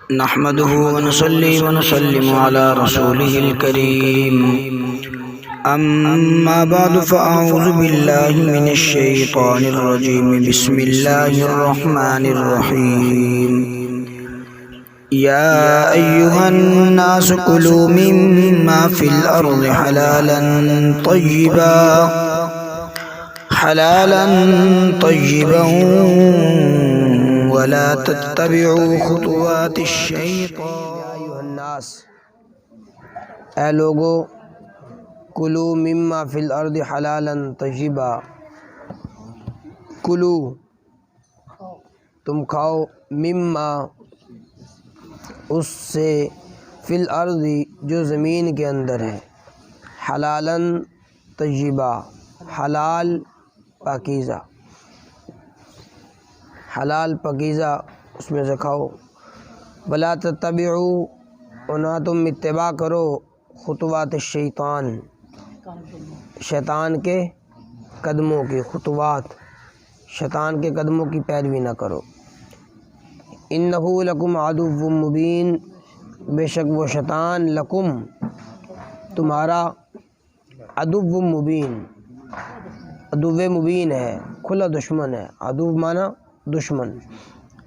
نحمده ونصلي ونسلم على رسوله الكريم أما بعد فأعوذ بالله من الشيطان الرجيم بسم الله الرحمن الرحيم يا أيها الناس كلوا مما في الأرض حلالا طيبا ولا تتبعوا خطوات الشیطان۔ یا ایھا الناس، اے لوگو، کلو مما فی الارض حلالا طیبا، کلو تم کھاؤ، مما اس سے، فی الارض جو زمین کے اندر ہے، حلالا طیبا حلال پاکیزہ، حلال پاکیزہ اس میں سے کھاؤ، ولا تتبعوا اور نہ تم اتباع کرو خطوات الشیطان، شیطان کے قدموں کی، خطوات شیطان کے قدموں کی پیروی نہ کرو، انہ لکم عدو مبین، بے شک وہ شیطان لکم تمہارا، عدو مبین، عدو مبین ہے، کھلا دشمن ہے، عدو مانا دشمن،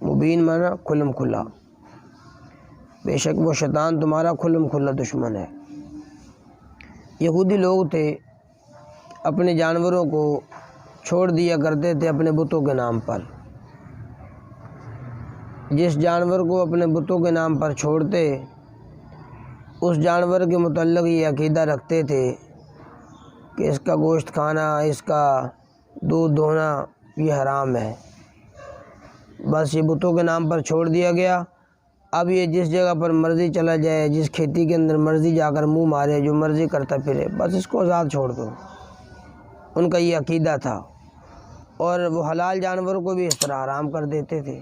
مبین مانا کھلم کھلا، بے شک وہ شیطان تمہارا کھلم کھلا دشمن ہے۔ یہودی لوگ تھے، اپنے جانوروں کو چھوڑ دیا کرتے تھے اپنے بتوں کے نام پر، جس جانور کو اپنے بتوں کے نام پر چھوڑتے اس جانور کے متعلق یہ عقیدہ رکھتے تھے کہ اس کا گوشت کھانا، اس کا دودھ دوہنا یہ حرام ہے، بس یہ بتوں کے نام پر چھوڑ دیا گیا۔ اب یہ جس جگہ پر مرضی چلا جائے، جس کھیتی کے اندر مرضی جا کر منہ مارے، جو مرضی کرتا پھرے، بس اس کو آزاد چھوڑ دو، ان کا یہ عقیدہ تھا، اور وہ حلال جانوروں کو بھی اس طرح حرام کر دیتے تھے۔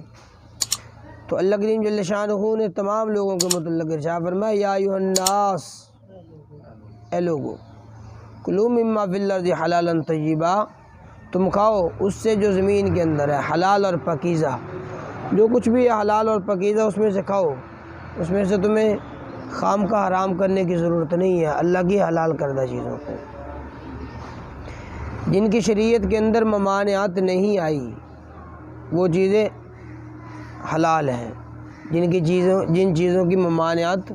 تو اللہ کریم جل شانہ نے تمام لوگوں کے متعلق ارشاد فرمایا، یا ایھا الناس، اے لوگو، کلوا مما فی الارض حلالا طیبا، تم کھاؤ اس سے جو زمین کے اندر ہے، حلال اور پاکیزہ، جو کچھ بھی ہے حلال اور پاکیزہ اس میں سے کھاؤ، اس میں سے تمہیں خام کا حرام کرنے کی ضرورت نہیں ہے، اللہ کی حلال کردہ چیزوں کو، جن کی شریعت کے اندر ممانعت نہیں آئی وہ چیزیں حلال ہیں، جن چیزوں کی ممانعت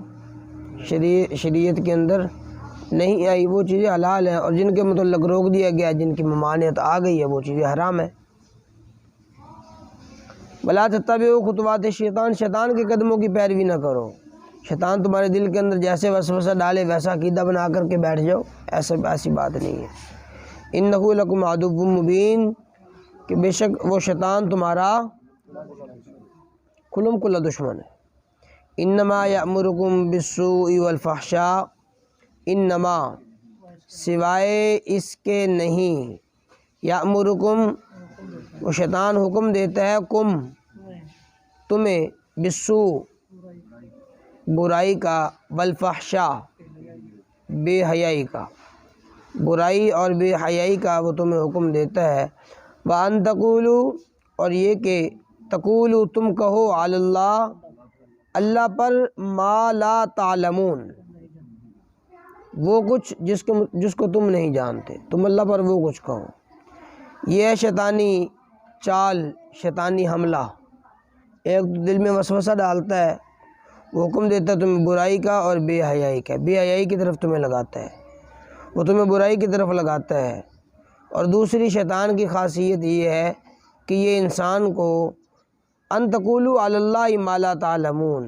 شریعت کے اندر نہیں آئی وہ چیزیں حلال ہیں، اور جن کے متعلق روک دیا گیا، جن کی ممانعت آ گئی ہے وہ چیزیں حرام ہیں۔ ولا تتبعوا خطوات الشیطان، شیطان کے قدموں کی پیروی نہ کرو، شیطان تمہارے دل کے اندر جیسے وسوسہ ڈالے ویسا عقیدہ بنا کر کے بیٹھ جاؤ، ایسی بات نہیں ہے۔ انہ لکم عدو مبین، کہ بے شک وہ شیطان تمہارا کھلم کھلا دشمن ہے۔ انما یأمرکم بالسوء والفحشاء، انما سوائے اس کے نہیں، یأمرکم وہ شیطان حکم دیتا ہے، کم تمہیں، بالسوء برائی کا، والفحشاء بے حیائی کا، برائی اور بے حیائی کا وہ تمہیں حکم دیتا ہے، وَأَن تَقُولُوا اور یہ کہ تقولوا تم کہو، علی اللہ اللہ پر، ما لا تعلمون وہ کچھ جس کو تم نہیں جانتے، تم اللہ پر وہ کچھ کہو۔ یہ ہے شیطانی چال، شیطانی حملہ، ایک دل میں وسوسہ ڈالتا ہے، وہ حکم دیتا ہے تمہیں برائی کا اور بے حیائی کا، بے حیائی کی طرف تمہیں لگاتا ہے، وہ تمہیں برائی کی طرف لگاتا ہے۔ اور دوسری شیطان کی خاصیت یہ ہے کہ یہ انسان کو، ان تقولوا علی اللہ ما لا تعلمون،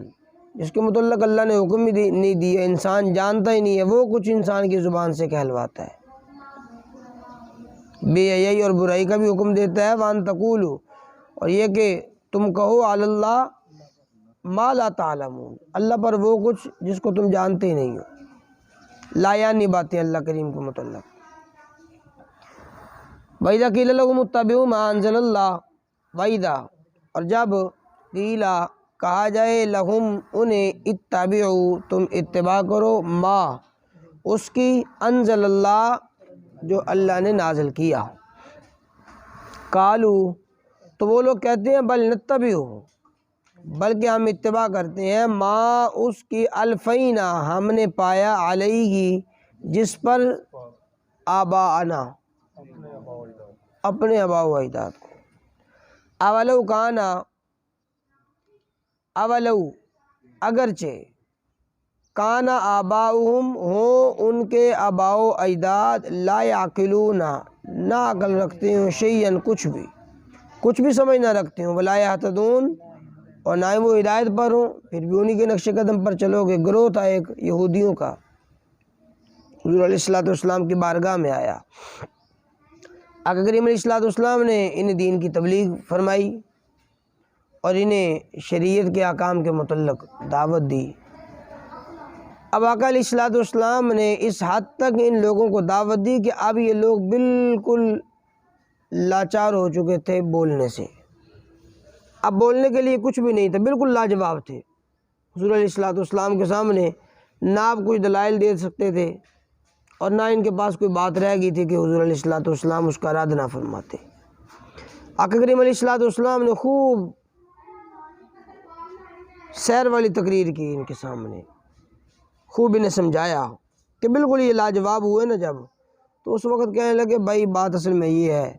جس کے متعلق اللہ نے حکم ہی نہیں دیا، انسان جانتا ہی نہیں ہے، وہ کچھ انسان کی زبان سے کہلواتا ہے، بے حیائی اور برائی کا بھی حکم دیتا ہے، وان تقولوا اور یہ کہ تم کہو، علی اللہ ما لا تعلمون اللہ پر وہ کچھ جس کو تم جانتے ہی نہیں ہو، لا یعنی باتیں اللہ کریم کے متعلق۔ وَإِذَا قِيلَ لَهُمُ اتَّبِعُوا مَا أَنزَلَ اللَّهُ، وَإِذَا اور جب قیل کہا جائے، لہم انہیں، اتبعوا تم اتباع کرو، ما اس کی، انزل اللہ جو اللہ نے نازل کیا، قالو تو وہ لوگ کہتے ہیں، بل نتبعہ بلکہ ہم اتباع کرتے ہیں ما اس کی الفینا ہم نے پایا علیہ جس پر آباءنا اپنے آباء و اجداد کو، اولو کانا اولو اگرچہ کانا آباؤہم ہو ان کے آباء و اجداد لا یعقلون نہ عقل رکھتے ہوں شیئن کچھ بھی سمجھ نہ رکھتے ہوں، ولا یہتدون اور نہ ہی وہ ہدایت پر ہوں، پھر بھی انہی کے نقش قدم پر چلو گے۔ گروہ تھا ایک یہودیوں کا، حضور علیہ السلام کی بارگاہ میں آیا، آقا کریم علیہ السلام نے انہیں دین کی تبلیغ فرمائی اور انہیں شریعت کے احکام کے متعلق دعوت دی۔ اب آقا علیہ السلام نے اس حد تک ان لوگوں کو دعوت دی کہ اب یہ لوگ بالکل لاچار ہو چکے تھے بولنے سے، اب بولنے کے لیے کچھ بھی نہیں تھا، بالکل لاجواب تھے۔ حضور علیہ السلام کے سامنے نہ آپ کچھ دلائل دے سکتے تھے اور نہ ان کے پاس کوئی بات رہ گئی تھی کہ حضور علیہ السلام اس کا رد نہ فرماتے۔ آقا کریم علیہ السلام نے خوب سیر والی تقریر کی ان کے سامنے، خوب انہیں سمجھایا کہ بالکل یہ لاجواب ہوئے نا جب، تو اس وقت کہنے لگے بھائی بات اصل میں یہ ہے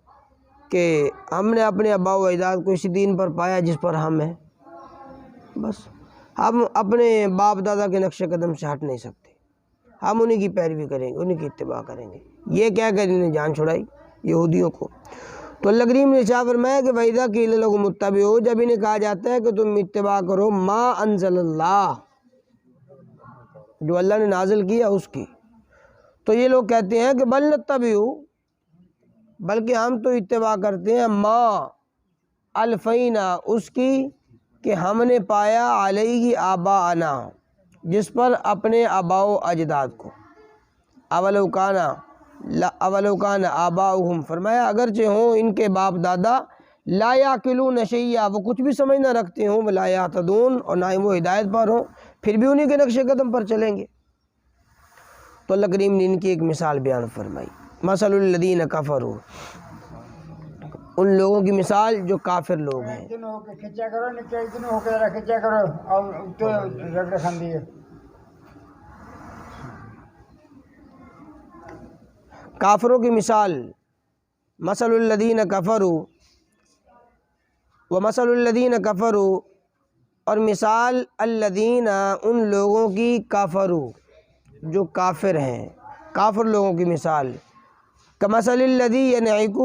کہ ہم نے اپنے آباء و اجداد کو اسی دین پر پایا جس پر ہم ہیں، بس ہم اپنے باپ دادا کے نقش قدم سے ہٹ نہیں سکتے، ہم انہی کی پیروی کریں گے، انہی کی اتباع کریں گے۔ یہ کہہ کر انہیں جان چھڑائی یہودیوں کو۔ تو اللہ کریم نے ارشاد فرمایا کہ وَإِذَا قِيلَ لَهُمُ اتَّبِعُوا، جب انہیں کہا جاتا ہے کہ تم اتباع کرو ما انزل اللہ، جو اللہ نے نازل کیا اس کی، تو یہ لوگ کہتے ہیں کہ بل نتبع، بلکہ ہم تو اتباع کرتے ہیں ما الفینا اس کی کہ ہم نے پایا علیہ آباءنا جس پر اپنے آباء و اجداد کو، اولو کان آباؤہم، فرمایا اگرچہ ہوں ان کے باپ دادا لا یعقلون شیئا وہ کچھ بھی سمجھ نہ رکھتے ہوں، ولا یہتدون اور نہ ہی وہ ہدایت پر ہوں، پھر بھی انہی کے نقش قدم پر چلیں گے۔ تو اللہ کریم نے ان کی ایک مثال بیان فرمائی، مثل الذین کفروا، ان لوگوں کی مثال جو کافر لوگ ہیں۔ کافروں کی مثال، مثل الذین کفروا ومثل الذین کفروا، اور مثال الذین ان لوگوں کی کفروا جو کافر ہیں، کافر لوگوں کی مثال کمثل الذی ینعق،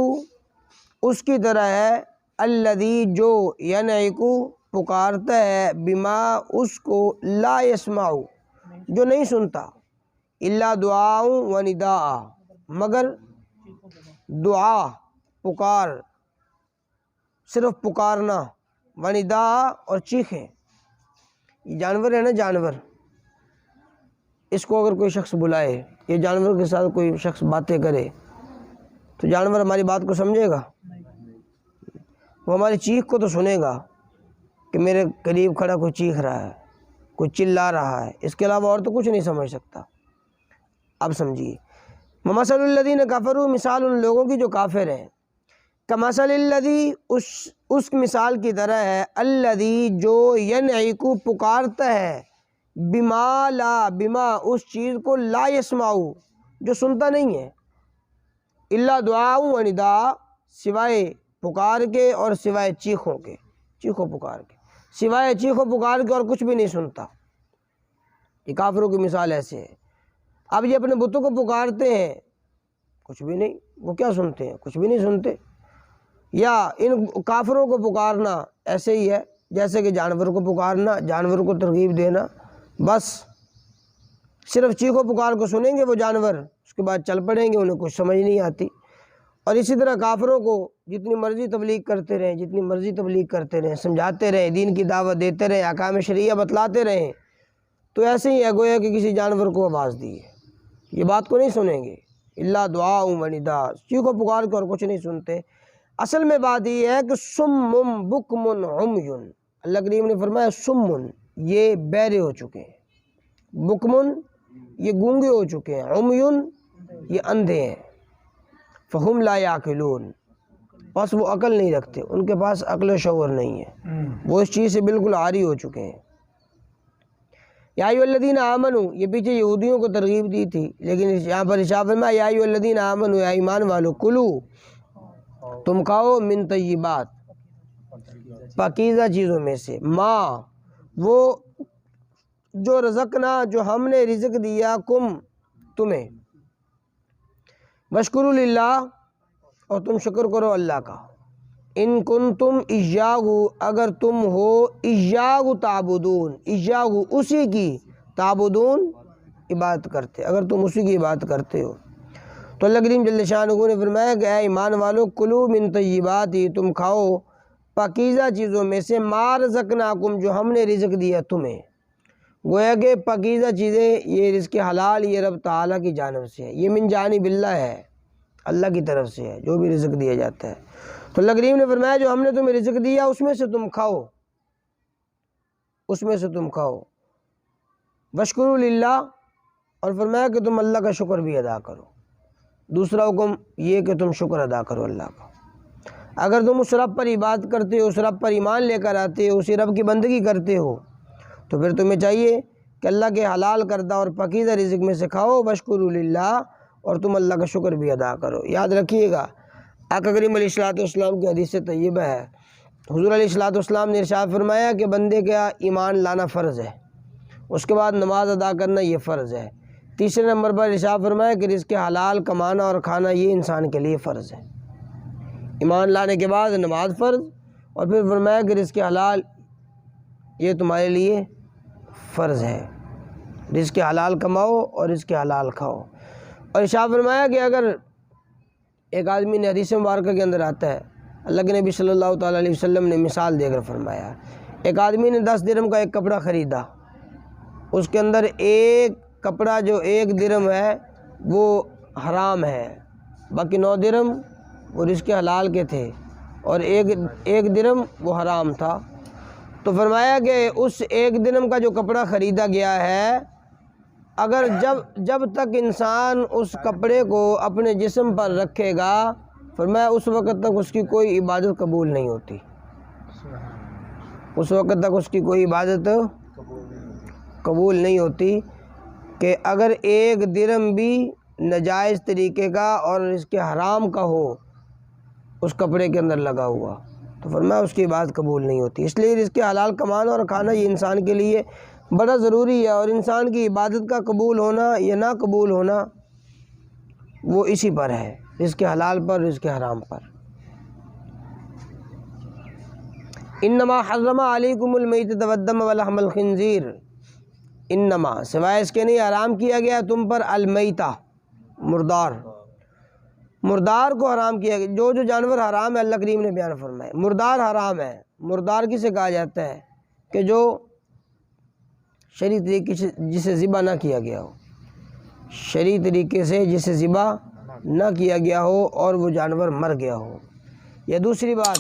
اس کی طرح ہے الذی جو ینعق پکارتا ہے بما اس کو لا یسمع جو نہیں سنتا، الا دعاء و نداء مگر دعا پکار، صرف پکارنا، و نداء اور چیخیں۔ یہ جانور ہے نا، جانور، اس کو اگر کوئی شخص بلائے، یہ جانور کے ساتھ کوئی شخص باتیں کرے تو جانور ہماری بات کو سمجھے گا، وہ ہماری چیخ کو تو سنے گا کہ میرے قریب کھڑا کوئی چیخ رہا ہے، کوئی چلا رہا ہے، اس کے علاوہ اور تو کچھ نہیں سمجھ سکتا۔ اب سمجھیے، وَمَثَلُ الَّذِينَ كَفَرُوا، مثال ان لوگوں کی جو کافر ہیں، کَمَثَلِ الَّذِي اس مثال کی طرح ہے، الَّذِي جو يَنْعِقُ پکارتا ہے، بما لا بما اس چیز کو لا يسمع جو سنتا نہیں ہے، الا دعاء و نداء سوائے پکار کے اور سوائے چیخوں کے، چیخو پکار کے، سوائے چیخو پکار کے اور کچھ بھی نہیں سنتا۔ یہ کافروں کی مثال ایسے ہے۔ اب یہ اپنے بتوں کو پکارتے ہیں، کچھ بھی نہیں، وہ کیا سنتے ہیں؟ کچھ بھی نہیں سنتے۔ یا ان کافروں کو پکارنا ایسے ہی ہے جیسے کہ جانور کو پکارنا، جانور کو ترغیب دینا، بس صرف چیخو پکار کو سنیں گے وہ جانور، اس کے بعد چل پڑیں گے، انہیں کچھ سمجھ نہیں آتی۔ اور اسی طرح کافروں کو جتنی مرضی تبلیغ کرتے رہیں، جتنی مرضی تبلیغ کرتے رہیں، سمجھاتے رہیں، دین کی دعوت دیتے رہیں، احکام شرعیہ بتلاتے رہیں، تو ایسے ہی ہے گویا کہ کسی جانور کو آواز دی ہے، یہ بات کو نہیں سنیں گے، الا دعاء و نداء چیخو پکار کے اور کچھ نہیں سنتے۔ اصل میں بات یہ ہے کہ سم بکم عمی، اللہ کریم نے فرمایا سم، یہ بہرے ہو چکے ہیں، بکمن یہ گونگے ہو چکے ہیں، عمی یہ اندھے ہیں، فہم لا یعقلون بس وہ عقل نہیں رکھتے، ان کے پاس عقل و شعور نہیں ہے، وہ اس چیز سے بالکل عاری ہو چکے ہیں۔ یا ایھا الذین آمنوا، یہ پیچھے یہودیوں کو ترغیب دی تھی، لیکن یہاں پر ارشاد فرمایا یا ایھا الذین آمنوا، یا ایمان والو، کلو تم کھاؤ، من طیبات پاکیزہ چیزوں میں سے، ما وہ جو رزقنا جو ہم نے رزق دیا، کم تمہیں، واشکروا للہ اور تم شکر کرو اللہ کا، ان کنتم ایاہ اگر تم ہو ایاہ تعبدون، ایاہ اسی کی، تعبدون عبادت کرتے، اگر تم اسی کی عبادت کرتے ہو۔ تو اللہ کریم جل شانہ نے فرمایا کہ اے ایمان والو، کلو من طیبات، تم کھاؤ پاکیزہ چیزوں میں سے، ما رزقناکم جو ہم نے رزق دیا تمہیں۔ گویا کہ پاکیزہ چیزیں یہ رزق حلال یہ رب تعالیٰ کی جانب سے ہے، یہ من جانب اللہ ہے، اللہ کی طرف سے ہے جو بھی رزق دیا جاتا ہے۔ تو اللہ کریم نے فرمایا جو ہم نے تمہیں رزق دیا اس میں سے تم کھاؤ، اس میں سے تم کھاؤ، واشکروا للہ، اور فرمایا کہ تم اللہ کا شکر بھی ادا کرو۔ دوسرا حکم یہ کہ تم شکر ادا کرو اللہ کا۔ اگر تم اس رب پر عبادت کرتے ہو، اس رب پر ایمان لے کر آتے ہو، اسی رب کی بندگی کرتے ہو، تو پھر تمہیں چاہیے کہ اللہ کے حلال کردہ اور پاکیزہ رزق میں سے کھاؤ، واشکروا للہ، اور تم اللہ کا شکر بھی ادا کرو۔ یاد رکھیے گا آقا کریم علیہ الصلوۃ والسلام کی حدیث طیبہ ہے، حضور علیہ الصلوۃ والسلام نے ارشاد فرمایا کہ بندے کا ایمان لانا فرض ہے، اس کے بعد نماز ادا کرنا یہ فرض ہے، تیسرے نمبر پر ارشاد فرمایا کہ رزق حلال کمانا اور کھانا یہ انسان کے لیے فرض ہے۔ ایمان لانے کے بعد نماز فرض، اور پھر فرمایا کہ رزق حلال یہ تمہارے لیے فرض ہے، رزق حلال کماؤ اور رزق حلال کھاؤ۔ اور ارشاد فرمایا کہ اگر ایک آدمی نے، حدیث مبارکہ کے اندر آتا ہے، اللہ کے نبی صلی اللہ تعالیٰ علیہ وسلم نے مثال دے کر فرمایا، ایک آدمی نے 10 درہم کا ایک کپڑا خریدا، اس کے اندر ایک کپڑا جو 1 درہم ہے وہ حرام ہے، باقی 9 درہم وہ رزق حلال کے تھے، اور ایک درہم وہ حرام تھا۔ تو فرمایا کہ اس 1 درہم کا جو کپڑا خریدا گیا ہے، اگر جب تک انسان اس کپڑے کو اپنے جسم پر رکھے گا، فرمایا اس وقت تک اس کی کوئی عبادت قبول نہیں ہوتی، اس وقت تک اس کی کوئی عبادت قبول نہیں ہوتی، کہ اگر 1 درہم بھی ناجائز طریقے کا اور اس کے حرام کا ہو اس کپڑے کے اندر لگا ہوا، تو فرمایا اس کی عبادت قبول نہیں ہوتی۔ اس لیے رزق حلال کمانا اور کھانا یہ انسان کے لیے بڑا ضروری ہے، اور انسان کی عبادت کا قبول ہونا یا نہ قبول ہونا وہ اسی پر ہے، رزق حلال پر، رزق حرام پر۔ انما حرم علیکم المیتۃ والدم ولحم الخنزیر، انما سوائے اس کے نہیں حرام کیا گیا تم پر المیتہ، مردار کو حرام کیا گیا، جو جانور حرام ہے اللہ کریم نے بیان فرمایا، مردار حرام ہے۔ مردار کسے کہا جاتا ہے؟ کہ جو شرعی طریقے سے جسے ذبح نہ کیا گیا ہو، شرعی طریقے سے جسے ذبح نہ کیا گیا ہو اور وہ جانور مر گیا ہو۔ یا دوسری بات،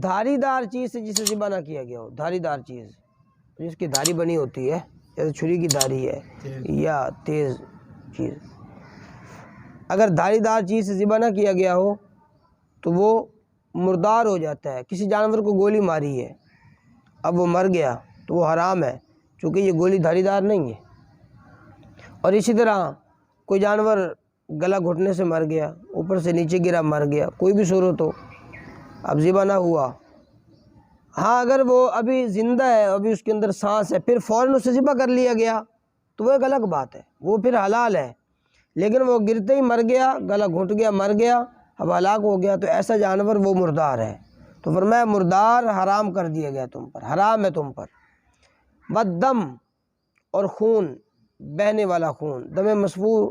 دھاری دار چیز سے جسے ذبح نہ کیا گیا ہو، دھاری دار چیز جس کی دھاری بنی ہوتی ہے، جیسے چھری کی دھاری ہے یا تیز چیز، اگر دھاری دار چیز سے ذبح نہ کیا گیا ہو تو وہ مردار ہو جاتا ہے۔ کسی جانور کو گولی ماری ہے، اب وہ مر گیا تو وہ حرام ہے، چونکہ یہ گولی دھاری دار نہیں ہے۔ اور اسی طرح کوئی جانور گلا گھٹنے سے مر گیا، اوپر سے نیچے گرا مر گیا، کوئی بھی صورت ہو، اب ذبح نہ ہوا، ہاں اگر وہ ابھی زندہ ہے، ابھی اس کے اندر سانس ہے، پھر فوراً اسے ذبح کر لیا گیا تو وہ ایک الگ بات ہے، وہ پھر حلال ہے۔ لیکن وہ گرتے ہی مر گیا، گلا گھٹ گیا، مر گیا، اب ہلاک ہو گیا، تو ایسا جانور وہ مردار ہے۔ تو فرمایا مردار حرام کر دیا گیا تم پر، حرام ہے تم پر۔ والدم، اور خون، بہنے والا خون، دم مسفوح،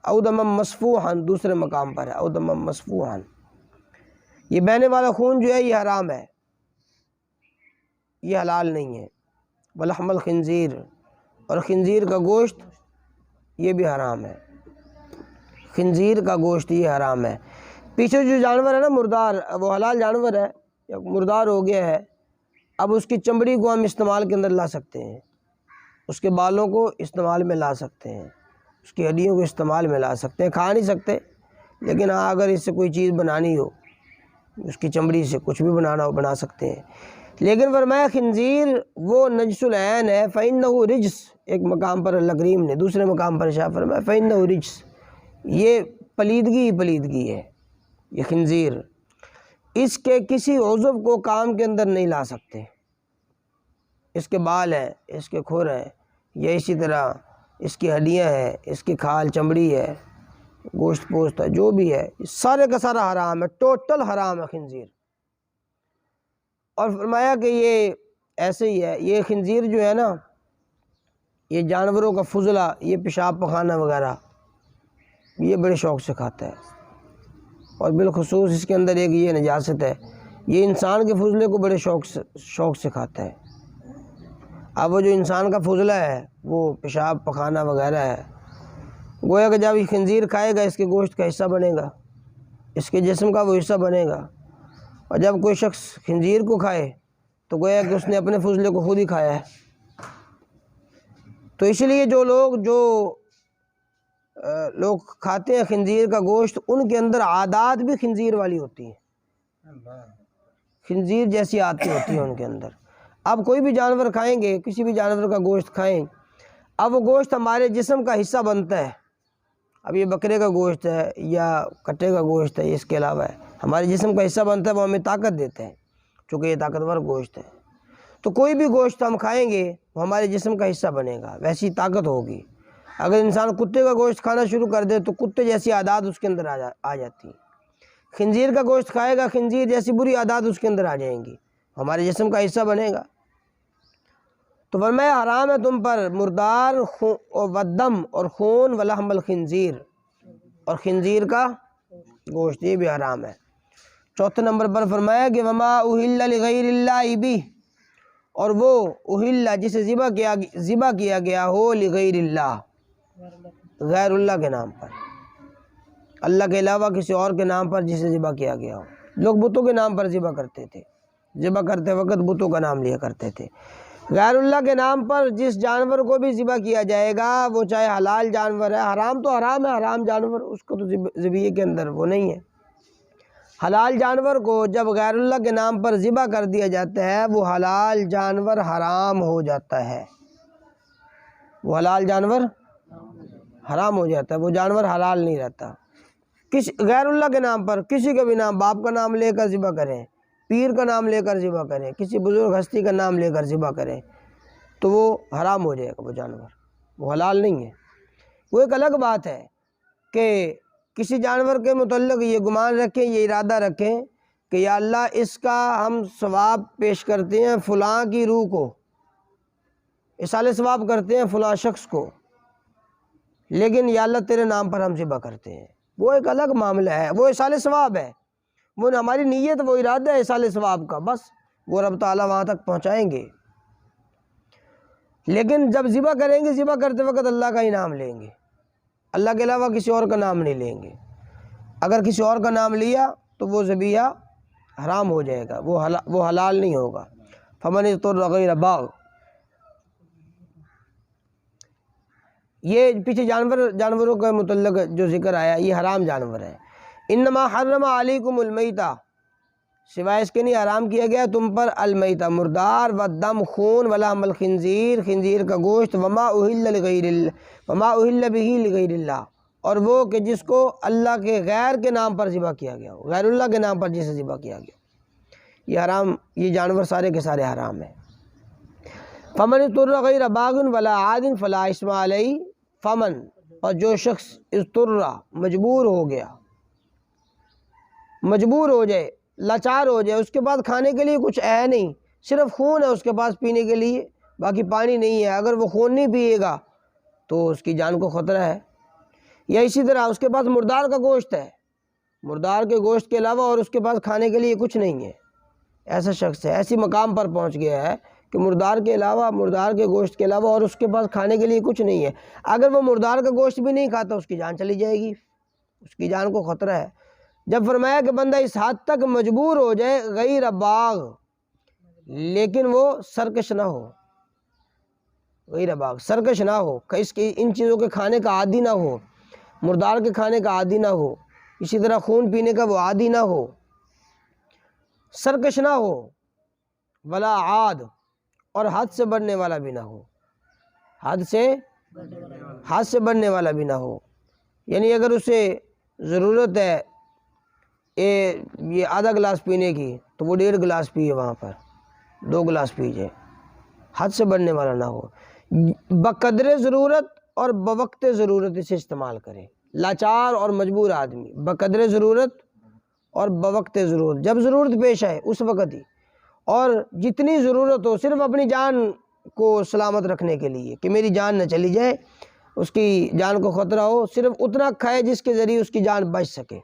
او دم مسفوحا دوسرے مقام پر ہے، او دم مسفوحا، یہ بہنے والا خون جو ہے یہ حرام ہے، یہ حلال نہیں ہے۔ ولحم الخنزیر، اور خنزیر کا گوشت یہ بھی حرام ہے، خنزیر کا گوشت یہ حرام ہے۔ پیچھے جو جانور ہے نا مردار، وہ حلال جانور ہے، مردار ہو گیا ہے، اب اس کی چمڑی کو ہم استعمال کے اندر لا سکتے ہیں، اس کے بالوں کو استعمال میں لا سکتے ہیں، اس کی ہڈیوں کو استعمال میں لا سکتے ہیں، کھا نہیں سکتے، لیکن ہاں اگر اس سے کوئی چیز بنانی ہو اس کی چمڑی سے کچھ بھی بنانا ہو بنا سکتے ہیں، لیکن فرمایا خنزیر وہ نجس العین ہے، فَإِنَّهُ رِجْس، ایک مقام پر اللہ کریم نے، دوسرے مقام پر شاہ فرمایا فَإِنَّهُ رِجْس، یہ پلیدگی پلیدگی ہے یہ خنزیر، اس کے کسی عضو کو کام کے اندر نہیں لا سکتے، اس کے بال ہیں، اس کے کھر ہیں، یا اسی طرح اس کی ہڈیاں ہیں، اس کی کھال چمڑی ہے، گوشت پوشت ہے، جو بھی ہے سارے کا سارا حرام ہے، ٹوٹل حرام ہے خنزیر۔ اور فرمایا کہ یہ ایسے ہی ہے، یہ خنزیر جو ہے نا، یہ جانوروں کا فضلہ، یہ پیشاب پخانہ وغیرہ یہ بڑے شوق سے کھاتا ہے، اور بالخصوص اس کے اندر ایک یہ نجاست ہے، یہ انسان کے فضلے کو بڑے شوق سے کھاتا ہے۔ اب وہ جو انسان کا فضلہ ہے وہ پیشاب پخانہ وغیرہ ہے، گویا کہ جب یہ خنزیر کھائے گا اس کے گوشت کا حصہ بنے گا، اس کے جسم کا وہ حصہ بنے گا، اور جب کوئی شخص خنزیر کو کھائے تو گویا کہ اس نے اپنے فضلے کو خود ہی کھایا ہے۔ تو اس لیے جو لوگ کھاتے ہیں خنزیر کا گوشت، ان کے اندر عادات بھی خنزیر والی ہوتی ہیں، خنزیر جیسی عادتیں ہوتی ہیں ان کے اندر۔ اب کوئی بھی جانور کھائیں گے، کسی بھی جانور کا گوشت کھائیں، اب وہ گوشت ہمارے جسم کا حصہ بنتا ہے، اب یہ بکرے کا گوشت ہے یا کٹے کا گوشت ہے، اس کے علاوہ ہے ہمارے جسم کا حصہ بنتا ہے، وہ ہمیں طاقت دیتا ہے چونکہ یہ طاقتور گوشت ہے۔ تو کوئی بھی گوشت ہم کھائیں گے وہ ہمارے جسم کا حصہ بنے گا، ویسی طاقت ہوگی۔ اگر انسان کتے کا گوشت کھانا شروع کر دے تو کتے جیسی عادات اس کے اندر آ جاتی ہیں، خنزیر کا گوشت کھائے گا، خنزیر جیسی بری عادات اس کے اندر آ جائیں گی، ہمارے جسم کا حصہ بنے گا۔ تو فرمایا حرام ہے تم پر مردار ودم اور خون ولحم الخنزیر، اور خنزیر کا گوشت یہ بھی حرام ہے۔ چوتھے نمبر پر فرمایا کہ وما اہل لغیر اللہ بھی، اور وہ اہل جسے ذبح کیا گیا ہو لغیر اللہ، غیر اللہ کے نام پر، اللہ کے علاوہ کسی اور کے نام پر جسے ذبح کیا گیا ہو۔ لوگ بتوں کے نام پر ذبح کرتے تھے، ذبح کرتے وقت بتوں کا نام لیا کرتے تھے۔ غیر اللہ کے نام پر جس جانور کو بھی ذبح کیا جائے گا، وہ چاہے حلال جانور ہے، حرام تو حرام ہے، حرام جانور اس کو تو ذبیحے کے اندر وہ نہیں ہے۔ حلال جانور کو جب غیر اللہ کے نام پر ذبح کر دیا جاتا ہے، وہ حلال جانور حرام ہو جاتا ہے، وہ حلال جانور حرام ہو جاتا ہے، وہ جانور حلال نہیں رہتا۔ غیر اللہ کے نام پر کسی کا بھی نام، باپ کا نام لے کر ذبح کریں، پیر کا نام لے کر ذبح کریں، کسی بزرگ ہستی کا نام لے کر ذبح کریں، تو وہ حرام ہو جائے گا، وہ جانور وہ حلال نہیں ہے۔ وہ ایک الگ بات ہے کہ کسی جانور کے متعلق یہ گمان رکھیں، یہ ارادہ رکھیں کہ یا اللہ اس کا ہم ثواب پیش کرتے ہیں فلاں کی روح کو، اصال ثواب کرتے ہیں فلاں شخص کو، لیکن یا اللہ تیرے نام پر ہم ذبح کرتے ہیں، وہ ایک الگ معاملہ ہے، وہ اصال ثواب ہے، وہ ہماری نیت وہ ارادہ ہے اصال ثواب کا، بس وہ رب تعالیٰ وہاں تک پہنچائیں گے۔ لیکن جب ذبح کریں گے، ذبح کرتے وقت اللہ کا ہی نام لیں گے، اللہ کے علاوہ کسی اور کا نام نہیں لیں گے۔ اگر کسی اور کا نام لیا تو وہ ذبیحہ حرام ہو جائے گا، وہ حلال نہیں ہوگا۔ فمن اضطر غیر باغ، یہ پیچھے جانوروں کے متعلق جو ذکر آیا یہ حرام جانور ہے۔ انما حرم علیکم المیتہ، سوائے اس کے نہیں حرام کیا گیا تم پر المیتہ، مردار، والدم خون، ولحم الخنزیر، خنزیر کا گوشت، وما اہل بہ لغیر اللہ، اور وہ کہ جس کو اللہ کے غیر کے نام پر ذبح کیا گیا ہو، غیر اللہ کے نام پر جسے ذبح کیا گیا ہو، یہ حرام، یہ جانور سارے کے سارے حرام ہیں۔ فمن اضطر غیر باغ ولا عاد فلا اثم علیہ، فمن، اور جو شخص اضطر مجبور ہو گیا، مجبور ہو جائے، لاچار ہو جائے، اس کے بعد کھانے کے لیے کچھ ہے نہیں، صرف خون ہے اس کے پاس پینے کے لیے، باقی پانی نہیں ہے، اگر وہ خون نہیں پیے گا تو اس کی جان کو خطرہ ہے۔ یا اسی طرح اس کے پاس مردار کا گوشت ہے، مردار کے گوشت کے علاوہ اور اس کے پاس کھانے کے لیے کچھ نہیں ہے، ایسا شخص ہے، ایسی مقام پر پہنچ گیا ہے کہ مردار کے گوشت کے علاوہ اور اس کے پاس کھانے کے لیے کچھ نہیں ہے، اگر وہ مردار کا گوشت بھی نہیں کھاتا اس کی جان چلی جائے گی، اس کی جان کو خطرہ ہے۔ جب فرمایا کہ بندہ اس حد تک مجبور ہو جائے غیر باغ، لیکن وہ سرکش نہ ہو، غیر باغ سرکش نہ ہو، کہ اس کی ان چیزوں کے کھانے کا عادی نہ ہو، مردار کے کھانے کا عادی نہ ہو، اسی طرح خون پینے کا وہ عادی نہ ہو، سرکش نہ ہو، ولا عاد، اور حد سے بڑھنے والا بھی نہ ہو، حد سے بڑھنے والا بھی نہ ہو. یعنی اگر اسے ضرورت ہے یہ آدھا گلاس پینے کی تو وہ 1.5 گلاس پیے، وہاں پر 2 گلاس پیجئے. حد سے بڑھنے والا نہ ہو، بقدر ضرورت اور بوقت ضرورت اسے استعمال کرے. لاچار اور مجبور آدمی بقدر ضرورت اور بوقت ضرورت، جب ضرورت پیش آئے اس وقت ہی، اور جتنی ضرورت ہو صرف اپنی جان کو سلامت رکھنے کے لیے کہ میری جان نہ چلی جائے، اس کی جان کو خطرہ ہو، صرف اتنا کھائے جس کے ذریعے اس کی جان بچ سکے.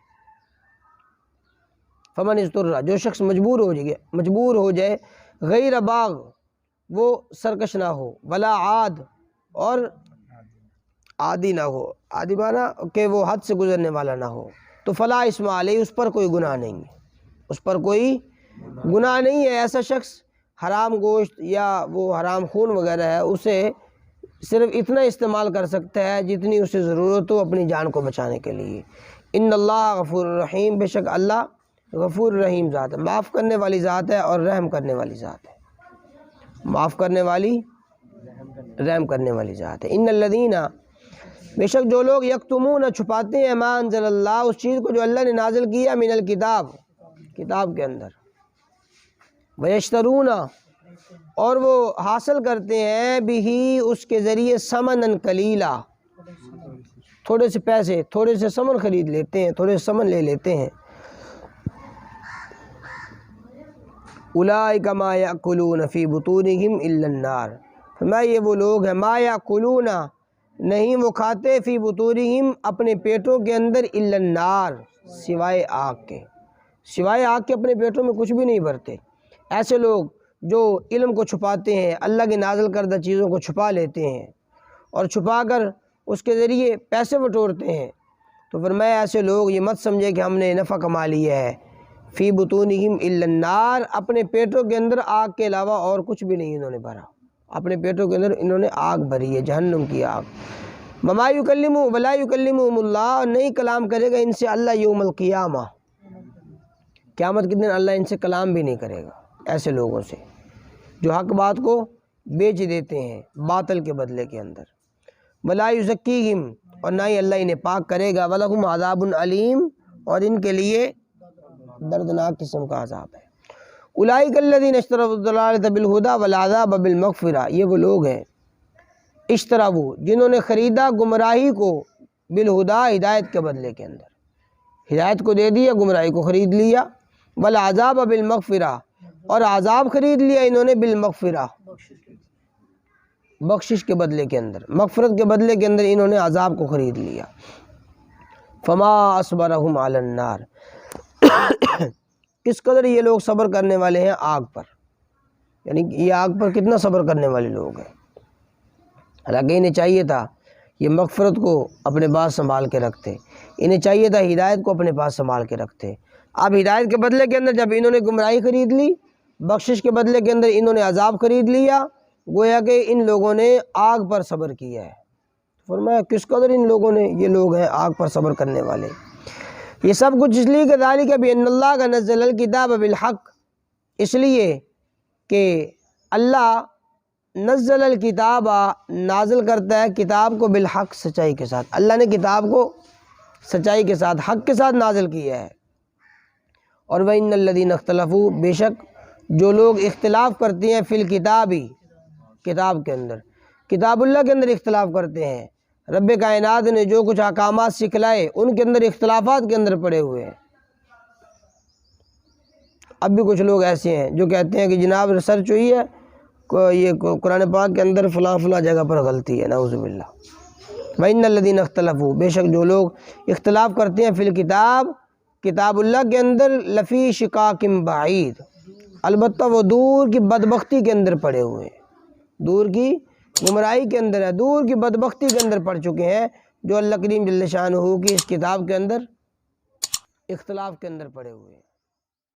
فمن اضطر، جو شخص مجبور ہو جائے، غیر باغ، وہ سرکش نہ ہو، ولا عاد، اور عادی نہ ہو، عادی مانا کہ وہ حد سے گزرنے والا نہ ہو، تو فلا اسم علیہ، اس پر کوئی گناہ نہیں ہے، اس پر کوئی گناہ نہیں ہے. ایسا شخص حرام گوشت یا وہ حرام خون وغیرہ ہے اسے صرف اتنا استعمال کر سکتا ہے جتنی اسے ضرورت ہو اپنی جان کو بچانے کے لیے. ان اللہ غفور الرحیم، بے شک اللہ غفور الرحیم ذات ہے، معاف کرنے والی ذات ہے اور رحم کرنے والی ذات ہے، معاف کرنے والی، رحم کرنے والی ذات ہے. ان الذین، بے شک جو لوگ یکتمون، چھپاتے ہیں، ما انزل اللہ، اس چیز کو جو اللہ نے نازل کیا، من الکتاب، کتاب کے اندر، ویشترون، اور وہ حاصل کرتے ہیں، بھی اس کے ذریعے، ثمنً قلیلا، تھوڑے سے پیسے، تھوڑے سے ثمن خرید لیتے ہیں، تھوڑے سے ثمن لے لیتے ہیں. اولئک ما یاکلون فی بطونہم الا النار، فرمایا یہ وہ لوگ ہیں، ما یاکلون، نہیں وہ کھاتے، فی بطونہم، اپنے پیٹوں کے اندر، الا النار، سوائے آگ کے، سوائے آگ کے اپنے پیٹوں میں کچھ بھی نہیں بھرتے. ایسے لوگ جو علم کو چھپاتے ہیں، اللہ کی نازل کردہ چیزوں کو چھپا لیتے ہیں اور چھپا کر اس کے ذریعے پیسے بٹورتے ہیں، تو فرمایا ایسے لوگ یہ مت سمجھے کہ ہم نے نفع کما لیا ہے. فی بطونہم الا النار، اپنے پیٹوں کے اندر آگ کے علاوہ اور کچھ بھی نہیں انہوں نے بھرا، اپنے پیٹوں کے اندر انہوں نے آگ بھری ہے، جہنم کی آگ. وما یکلمہم، ولا یکلمہم اللہ، نہیں کلام کرے گا ان سے اللہ یوم القیامہ، قیامت کے دن اللہ ان سے کلام بھی نہیں کرے گا. ایسے لوگوں سے جو حق بات کو بیچ دیتے ہیں باطل کے بدلے کے اندر. ولا یزکیہم، اور نہ ہی اللہ انہیں پاک کرے گا. ولہم عذاب علیم، اور ان کے لیے دردناک قسم کا عذاب ہے. اولئک الذین اشتروا الضلالۃ بالہدی والعذاب بالمغفرہ، یہ وہ لوگ ہیں، اشتراو، جنہوں نے خریدا گمراہی کو، بالہدی، ہدایت کے بدلے کے اندر، ہدایت کو دے دیا، گمراہی کو خرید لیا. والعذاب بالمغفرہ، اور عذاب خرید لیا انہوں نے، بالمغفرہ، بخشش کے بدلے کے اندر، مغفرت کے بدلے کے اندر انہوں نے عذاب کو خرید لیا. فما اصبرہم علی النار، کس قدر یہ لوگ صبر کرنے والے ہیں آگ پر، یعنی یہ آگ پر کتنا صبر کرنے والے لوگ ہیں. حالانکہ انہیں چاہیے تھا یہ مغفرت کو اپنے پاس سنبھال کے رکھتے، انہیں چاہیے تھا ہدایت کو اپنے پاس سنبھال کے رکھتے. اب ہدایت کے بدلے کے اندر جب انہوں نے گمراہی خرید لی، بخشش کے بدلے کے اندر انہوں نے عذاب خرید لیا، گویا کہ ان لوگوں نے آگ پر صبر کیا ہے. فرمایا کس قدر ان لوگوں نے، یہ لوگ ہیں آگ پر صبر کرنے والے. یہ سب کچھ اس لیے کہ ذالک بان اللہ کا نزل الکتاب بالحق، اس لیے کہ اللہ نزل الکتاب، نازل کرتا ہے کتاب کو، بالحق، سچائی کے ساتھ. اللہ نے کتاب کو سچائی کے ساتھ، حق کے ساتھ نازل کیا ہے. اور وَإِنَّ الَّذِينَ اخْتَلَفُوا، بے شک جو لوگ اختلاف کرتے ہیں، فی الکتاب، کتاب کے اندر، کتاب اللہ کے اندر اختلاف کرتے ہیں، رب کائنات نے جو کچھ احکامات سکھلائے ان کے اندر اختلافات کے اندر پڑے ہوئے ہیں. اب بھی کچھ لوگ ایسے ہیں جو کہتے ہیں کہ جناب ریسرچ ہوئی ہے، یہ قرآن پاک کے اندر فلاں فلاں جگہ پر غلطی ہے، نعوذ باللہ. وَإِنَّ الَّذِينَ اخْتَلَفُوا، بے شک جو لوگ اختلاف کرتے ہیں، فی الکتاب، کتاب اللہ کے اندر، لفی شقاق بعید، البتہ وہ دور کی بدبختی کے اندر پڑے ہوئے ہیں، دور کی گمراہی کے اندر ہے، دور کی بدبختی کے اندر پڑ چکے ہیں، جو اللہ کریم جل شانہ کی اس کتاب کے اندر اختلاف کے اندر پڑے ہوئے ہیں.